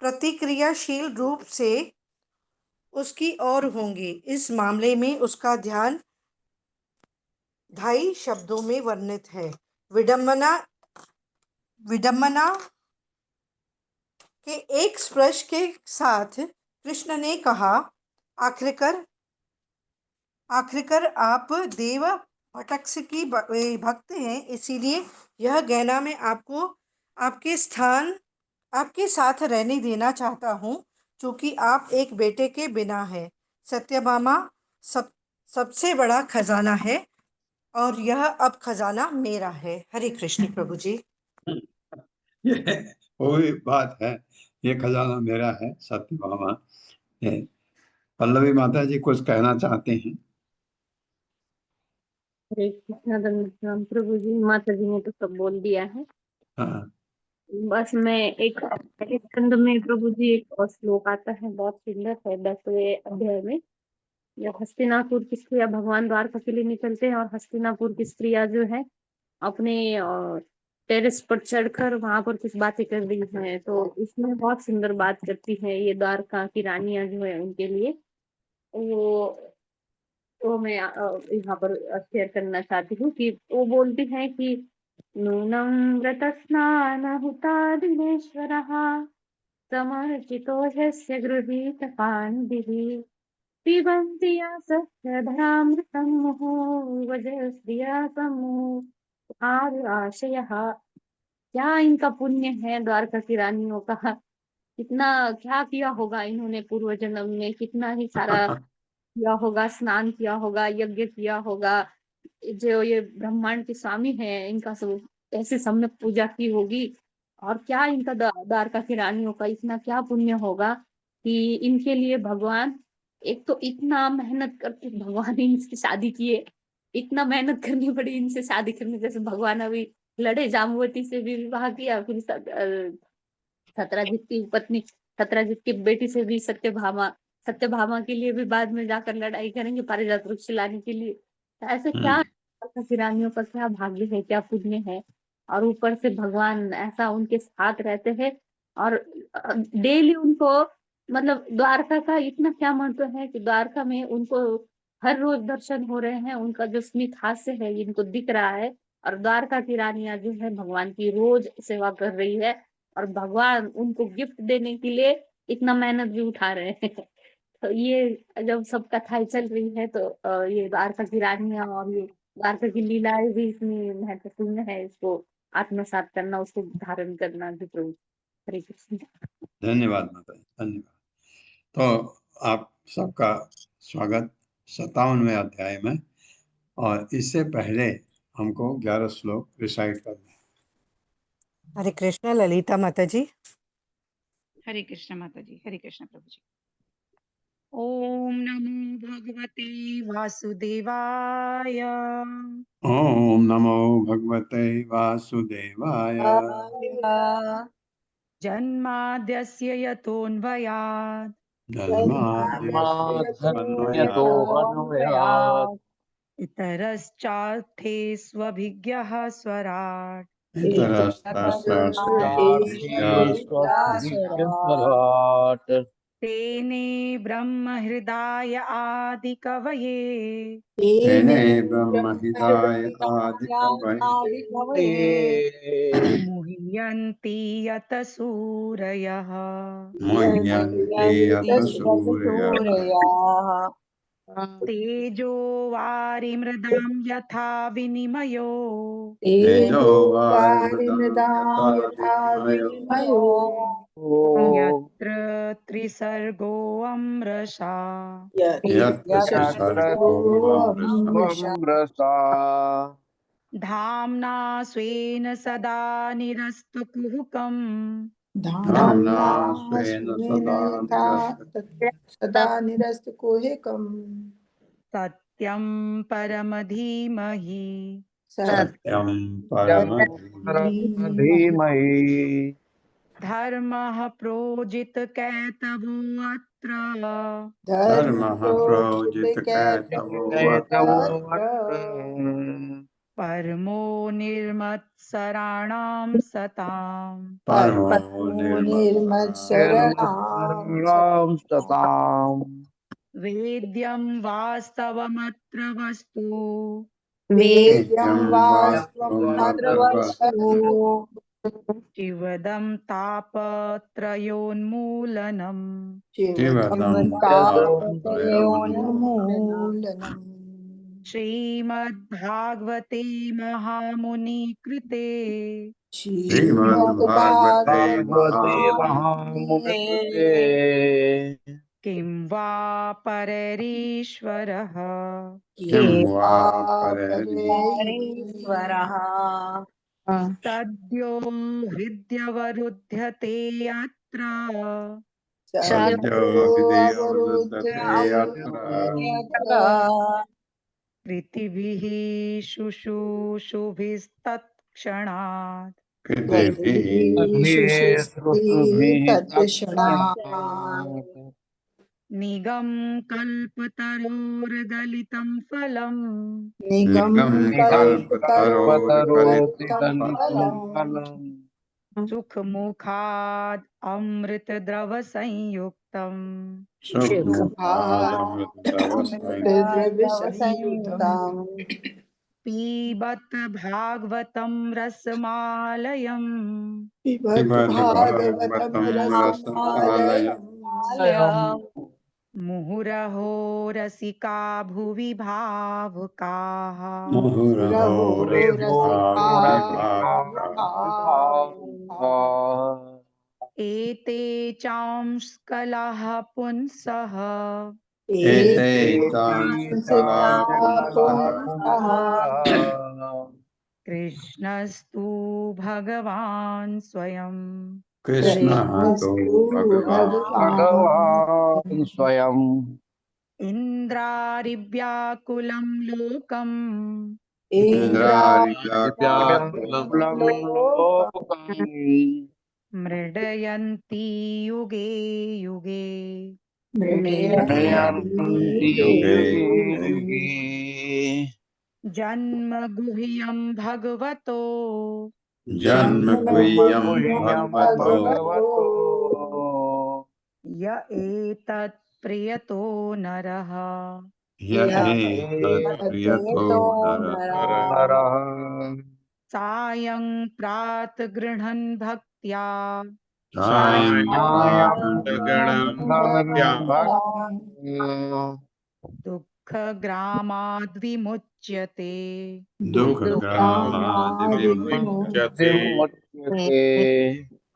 प्रतिक्रियाशील रूप से उसकी ओर होंगे। इस मामले में उसका ध्यान 2.5 शब्दों में वर्णित है। विडम्बना के एक स्पर्श के साथ कृष्ण ने कहा, आखिरकार आप देव भटक्स की भक्त हैं, इसीलिए यह गहना मैं आपको आपके साथ रहने देना चाहता हूँ, क्योंकि आप एक बेटे के बिना है। सत्यभामा सबसे बड़ा खजाना है और यह अब खजाना मेरा है। हरे कृष्ण प्रभु जी। ये वही बात है, ये खजाना मेरा है सत्यभामा। ये पल्लवी माता जी कुछ कहना चाहते हैं। हरे कृष्णा दंडवत प्रभु जी, माता जी ने तो सब बोल दिया है। हाँ, बस मैं एक पहले स्कंद में प्रभु जी एक और श्लोक आता है, बहुत सुंदर है, 10वें अध्याय में। जब हस्तिनापुर की स्त्रियां भगवान द्वारका के लिए निकलते हैं और हस्तिनापुर की स्त्रियां जो है अपने टेरेस पर चढ़कर वहां पर कुछ बातें कर रही हैं, तो इसमें बहुत सुंदर बात करती है ये द्वारका की रानियां जो है उनके लिए। वो वो मैं यहाँ पर शेयर करना चाहती हूँ कि वो बोलती हैं कि नूनं व्रतस्नानहुता दिनेश्वरः समर्चितो यस्य गृहीतकान्तिः पिबन्ति यासस्य धरामृतं मुहुः वजस्रिया समूह आशयः। क्या इनका पुण्य है द्वारका की रानियों का, कितना क्या किया होगा इन्होंने पूर्व जन्म में, कितना ही सारा किया होगा, स्नान किया होगा, यज्ञ किया होगा। जो ये ब्रह्मांड के स्वामी है इनका सब ऐसे सबने पूजा की होगी। और क्या इनका द्वारका की रानियों का इतना क्या पुण्य होगा कि इनके लिए भगवान एक तो इतना मेहनत करके भगवान इनकी शादी किए, इतना मेहनत करनी पड़ी इनसे शादी करने। जैसे भगवान अभी लड़े, जाम्बवती से भी विवाह किया, फिर सत्राजित की पत्नी, सत्राजित की बेटी से भी सत्यभामा के लिए भी बाद में जाकर लड़ाई करेंगे पारिजात वृक्ष लाने के लिए। तो ऐसे क्या रानियों का क्या भाग्य है, क्या पुण्य है। और ऊपर से भगवान ऐसा उनके साथ रहते हैं और डेली उनको, मतलब द्वारका का इतना क्या महत्व है कि द्वारका में उनको हर रोज दर्शन हो रहे हैं, उनका जो स्मित हास्य है इनको दिख रहा है। और द्वारका की रानियां जो है भगवान की रोज सेवा कर रही है और भगवान उनको गिफ्ट देने के लिए इतना मेहनत भी उठा रहे हैं। तो ये जब सब कथाएं चल रही है तो ये द्वारका की रानियां और ये द्वारका की लीलाएं भी इतनी महत्वपूर्ण है, इसको आत्मसात करना, उसको धारण करना भी। प्रभु हरे कृष्ण। धन्यवाद माता जी, धन्यवाद। तो आप सबका स्वागत 57वें अध्याय में। और इससे पहले हमको 11 श्लोक रिसाइट करना है। हरे कृष्ण ललिता माता जी। हरे कृष्ण माता जी, हरे कृष्ण प्रभु जी। ओम नमो भगवते वासुदेवाय। ओम नमो भगवते वासुदेवाय। जन्माद्यस्य यतोऽन्वयात् धन्यवाद इतरश्चार्थे स्वभिज्ञः स्वराट् स्वराट तेने ब्रह्महृदाय आदिकवये तेने ब्रह्महृदाय आदिकवये मुह्यन्ति यत सूरयः। मुह्यन्ति यत सूरयः। तेजो वारिमृदां यथा विनिमयो तेजो वारिमृदां यथा विनिमयो यत्र त्रिसर्गो अमृषा यत्र त्रिसर्गो अमृषा धाम्ना स्वेन सदा निरस्तकुहकम् धाम्ना स्वेन सदा सदा निरस्तकुहकम् सत्यं परमधीमहि सत्यं परमधीमहि धर्मः प्रोजितकैतवोऽत्र धर्मः प्रोजितकैतवोऽत्र परमो निर्मत्सराणां सताम् परमो निर्मत्सराणां सताम वेद्यं वास्तवमत्र वस्तु वेद्यं वास्तवमत्र वस्तु शिवदं तापत्रयोन्मूलनम् शिवदं तापत्रयोन्मूलनम्। श्रीमद्भागवते महामुनिकृते श्रीमद्भागवते महामुनि किं वा परैरीश्वरः किं वा परैरीश्वरः सद्यो हृद्यवरुध्यते यत्र सद्यो विदेवरुद्धते यत्र पृथिवीः शुशूषुभिस्तत्क्षणात् निगम कल्पतरोर्गलितं फलम् सुखमुखाद् अमृतद्रवसंयुक्तम् पीबत भागवतं रसमालयम् मुहुरहो रसिका भुवि भावुकाः एते चांस्कलः पुंसः कृष्णस्तु भगवान् स्वयं भगवान स्वयं इन्द्रारिव्याकुलं लोकम् मृडयन्ति युगे युगे जन्म गुह्यं भगवतो य एतत् प्रियतो नरः सायं प्रातः गृह्णन् भक्त्या दुःखग्रामाद् विमुच्यते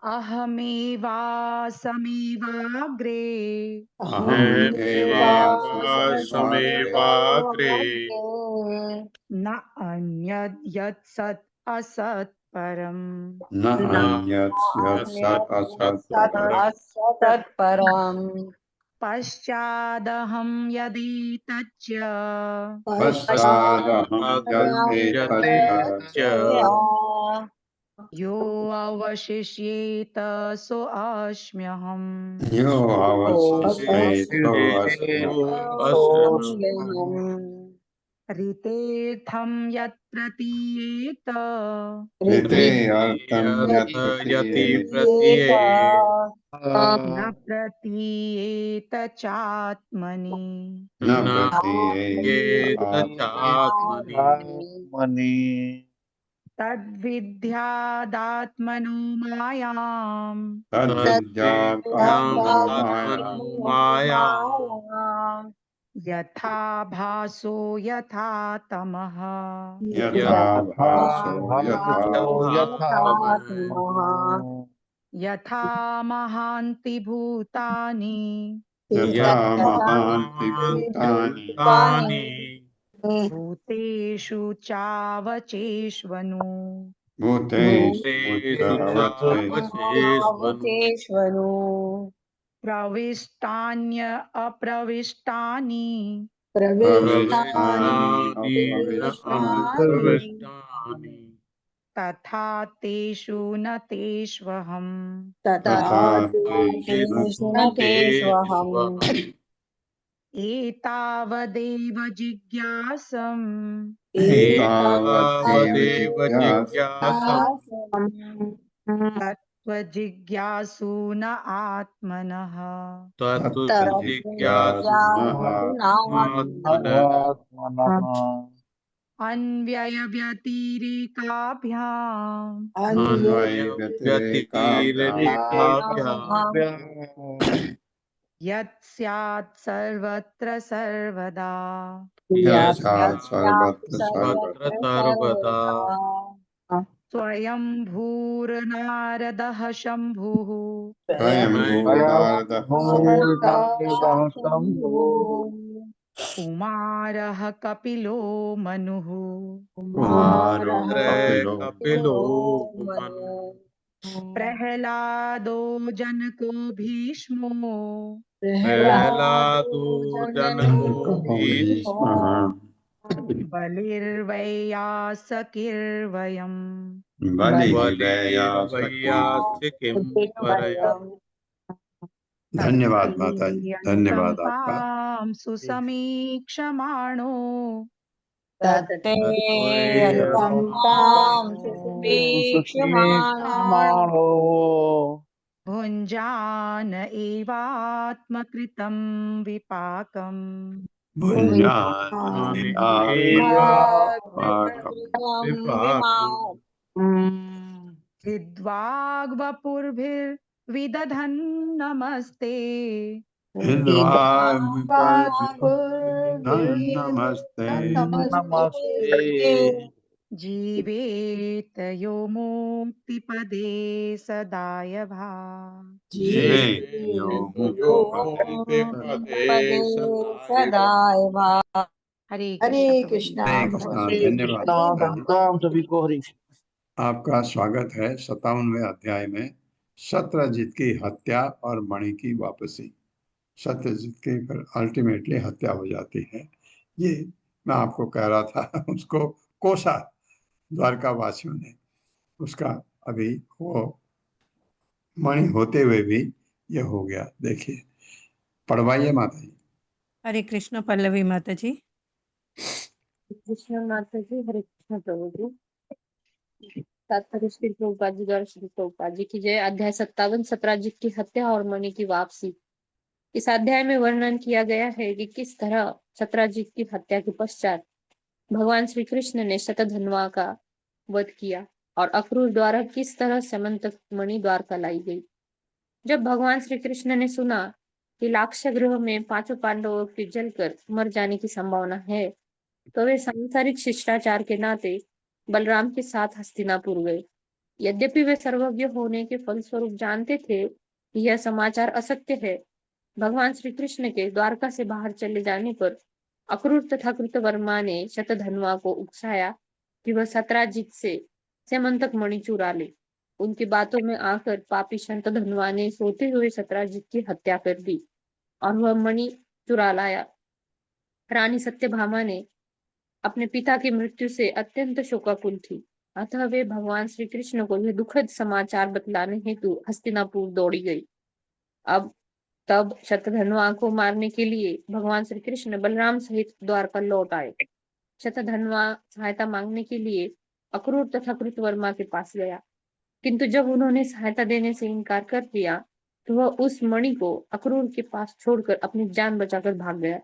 अहमेवासमेवाग्रे अहमेवासमेवाग्रे न अन्यद् यत् सत् असत् परम् न अन्यत् यत् सत् असत् परम् तत्परम् पश्चादहं यदेतच्च पश्चादहं यदेतच्च यो अवशिष्येत सोऽस्म्यहम् यो अवशिष्येतो ऋतेऽर्थं यत् प्रतीयेत ऋते अर्थं यत् यति प्रतीयेत न प्रतीयेत चात्मनि न प्रतीयेत आत्मनि चात्मनि तद्विद्यादात्मनो मायाम् तद्विद्यात्मनो माया मायाम् यथा भासो यथा तमः यथा भासो यथा यथा महान्ति भूतानि यथा महान्ति भूतानि भूतेषु चावचेष्वनु भूतेषु भूतेष्वनु प्रविष्टान्य अप्रविष्टानि अप्रविष्टानि तथा तेषु न तेष्वहम् तथा तेष्वहम् एतावदेव जिज्ञासम् एतावदेव जिज्ञासम् तत्त्वजिज्ञासु न आत्मनः अन्वयव्यतिरेकाभ्याम् यत् स्यात् सर्वत्र सर्वदा स्वयं भूर्नारदः शम्भुः कुमारः कपिलो मनुः कपिलो मनु प्रह्लादो जनको भीष्मो प्रह्लादो जनको भीष्मो बलिर्वैयासकिर्वयम् बलिर्वैयास्य किं परया धन्यवाद माता जी, धन्यवाद आपका। तां सुसमीक्षमाणो तत्ते अनुकम्पां सुसुपीक्ष्यमाणो भुञ्जान एवात्मकृतं विपाकम् चिद्वाग्वपुर्भिर्विदधन् नमस्ते जीवेत यो मुक्तिपदे सदाय भा सदाय भा हरे हरे कृष्ण कृष्णा धन्यवाद। सभी को हरी आपका स्वागत है 57वें अध्याय में सत्यजीत की हत्या और मणि की वापसी। सत्यजीत की फिर अल्टीमेटली हत्या हो जाती है। ये मैं आपको कह रहा था, उसको कोसा द्वारका वासियों ने, उसका अभी वो मणि होते हुए भी ये हो गया। देखिए, पढ़वाइए माता जी। हरे कृष्ण पल्लवी माता जी। कृष्ण माता जी, हरे कृष्ण प्रभु जी। तात्पर्य श्री प्रभुपाद जी द्वारा श्री प्रभुपाद जी की जय। अध्याय 57 सत्राजित की हत्या और मणि की वापसी। इस अध्याय में वर्णन किया गया है कि किस तरह सत्राजित की हत्या के पश्चात भगवान श्री कृष्ण ने शतधन्वा का वध किया और अक्रूर द्वारा किस तरह समंतक मणि द्वारका लाई गई। जब भगवान श्री कृष्ण ने सुना कि लाक्षागृह में 5 पांडवों के जलकर मर जाने की संभावना है, तो वे सांसारिक शिष्टाचार के नाते बलराम के साथ हस्तिनापुर गए। यद्यपि वे सर्वज्ञ होने के फलस्वरूप जानते थे कि यह समाचार असत्य है, भगवान श्री कृष्ण के द्वारका से बाहर चले जाने पर अक्रूर तथा कृतवर्मा ने शतधन्वा को उकसाया कि वह सत्राजित से स्यमंतक मणि चुरा ले। उनकी बातों में आकर पापी शतधन्वा ने सोते हुए सत्राजित की हत्या कर दी और वह मणि चुरा लाया। रानी सत्यभामा ने अपने पिता की मृत्यु से अत्यंत शोकाकुल थी, अतः वे भगवान श्री कृष्ण को यह दुखद समाचार बतलाने हेतु हस्तिनापुर दौड़ी गई। अब तब शतधन्वा को मारने के लिए भगवान श्री कृष्ण बलराम सहित द्वारका लौट आए। शतधन्वा सहायता मांगने के लिए अक्रूर तथा कृतवर्मा के पास गया, किंतु जब उन्होंने सहायता देने से इनकार कर दिया तो वह उस मणि को अक्रूर के पास छोड़कर अपनी जान बचाकर भाग गया।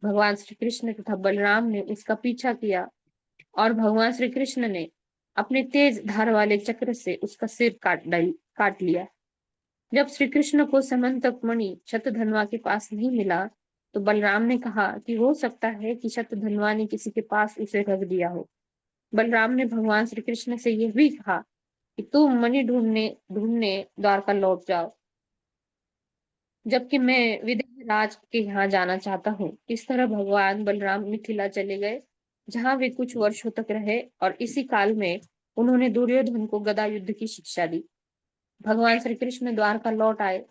भगवान श्री कृष्ण तथा बलराम ने उसका पीछा किया और भगवान श्री कृष्ण ने अपने तेज धार वाले चक्र से उसका सिर काट लिया। जब श्री कृष्ण को समंतक मणि शतधन्वा के पास नहीं मिला तो बलराम ने कहा कि हो सकता है कि शतधन्वा ने किसी के पास उसे रख दिया हो। बलराम ने भगवान श्री कृष्ण से यह भी कहा कि तुम मणि ढूंढने द्वारका लौट जाओ, जबकि मैं विदेह राज के यहाँ जाना चाहता हूँ। इस तरह भगवान बलराम मिथिला चले गए, जहाँ वे कुछ वर्षों तक रहे और इसी काल में उन्होंने दुर्योधन को गदा युद्ध की शिक्षा दी। भगवान श्री कृष्ण द्वारका लौट आए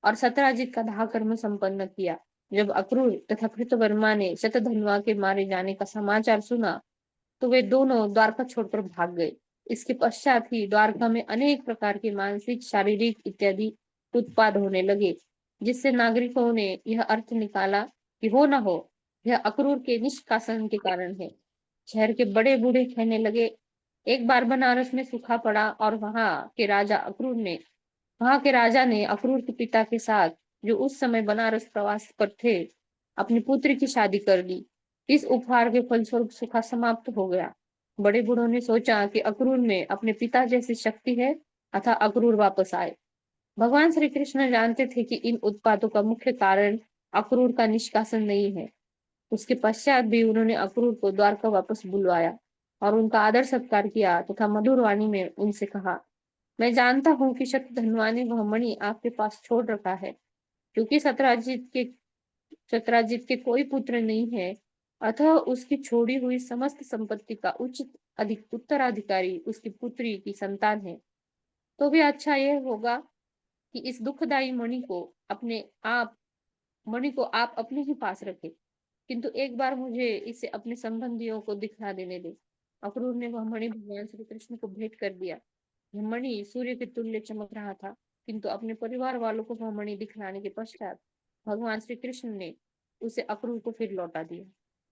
और सत्राजित का दाह कर्म संपन्न किया। जब अक्रूर तथा कृतवर्मा ने शतधन्वा के मारे जाने का समाचार सुना तो वे दोनों द्वारका छोड़कर भाग गए। इसके पश्चात ही द्वारका में अनेक प्रकार के मानसिक, शारीरिक इत्यादि उत्पाद होने लगे, जिससे नागरिकों ने यह अर्थ निकाला कि हो न हो यह अक्रूर के निष्कासन के कारण है। शहर के बड़े बूढ़े कहने लगे, एक बार बनारस में सूखा पड़ा और वहां के राजा ने अक्रूर के पिता के साथ, जो उस समय बनारस प्रवास पर थे, अपनी पुत्री की शादी कर दी। इस उपहार के फलस्वरूप सूखा समाप्त हो गया। बड़े बूढ़ों ने सोचा कि अक्रूर में अपने पिता जैसी शक्ति है, अतः अक्रूर वापस आए। भगवान श्री कृष्ण जानते थे कि इन उत्पादों का मुख्य कारण अक्रूर का निष्कासन नहीं है। उसके पश्चात भी उन्होंने अक्रूर को द्वारका वापस बुलवाया और उनका आदर सत्कार किया तथा मधुर वाणी में उनसे कहा, मैं जानता हूँ कि शतधन्वा ने वह मणि आपके पास छोड़ रखा है, क्योंकि सत्राजित के कोई पुत्र नहीं है, अतः उसकी छोड़ी हुई समस्त संपत्ति का उचित उत्तराधिकारी उसकी पुत्री की संतान है। तो भी अच्छा यह होगा कि इस दुखदायी मणि को आप अपने ही पास रखें, किंतु एक बार मुझे इसे अपने संबंधियों को दिखला देने दे। अक्रूर ने वह मणि भगवान श्री कृष्ण को भेंट कर दिया। यह मणि सूर्य के तुल्य चमक रहा था, किंतु अपने परिवार वालों को वह मणि दिखलाने के पश्चात भगवान श्री कृष्ण ने उसे अक्रूर को फिर लौटा दिया।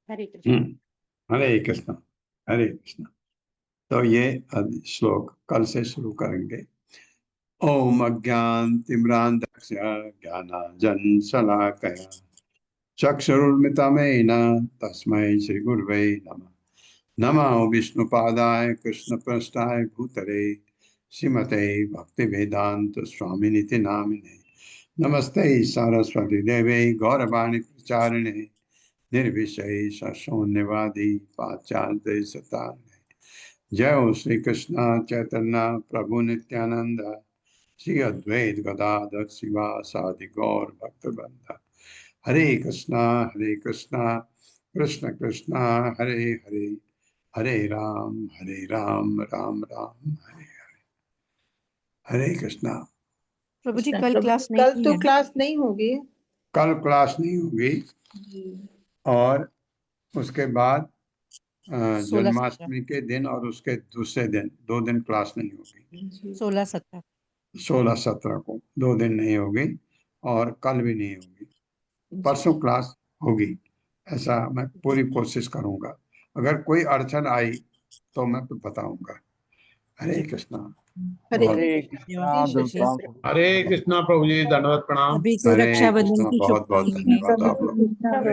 हरे कृष्ण। हरे कृष्ण, हरे कृष्ण। तो ये श्लोक कल से शुरू करेंगे। ओम अज्ञानतिमिरान्धस्य ज्ञानाञ्जनशलाकया चक्षुरुन्मिलितं तस्मै श्रीगुरवे नमः। नमो विष्णुपादाय कृष्णपृष्ठाय भूतले श्रीमते भक्तिवेदांत स्वामिनिति नामिने। नमस्ते सरस्वती देवे गौरवाणी प्रचारिणे निर्विशेष शून्यवादी पाश्चात्य सतारिणे। जय हो श्री कृष्ण चैतन्य प्रभु नित्यानंद श्री अद्वैत गदाधर शिवासादि गौर भक्तवृंद। हरे कृष्णा कृष्ण कृष्ण हरे हरे, हरे राम राम राम हरे हरे। हरे कृष्णा। प्रभु जी कल क्लास कल नहीं तो है। क्लास नहीं होगी। कल क्लास नहीं होगी और उसके बाद जन्माष्टमी के दिन और उसके दूसरे दिन 2 दिन क्लास नहीं होगी। 16-17 को 2 दिन नहीं होगी और कल भी नहीं होगी। परसों क्लास होगी, ऐसा मैं पूरी कोशिश करूंगा। अगर कोई अड़चन आई तो मैं बताऊंगा। हरे कृष्णा। हरे हरे कृष्णा प्रभु जी, धन्यवाद प्रणाम। अभी तो हरे रक्षाबंधन कृष्णा, की बहुत बहुत शुभकामनाएं। धन्यवाद आप लोग।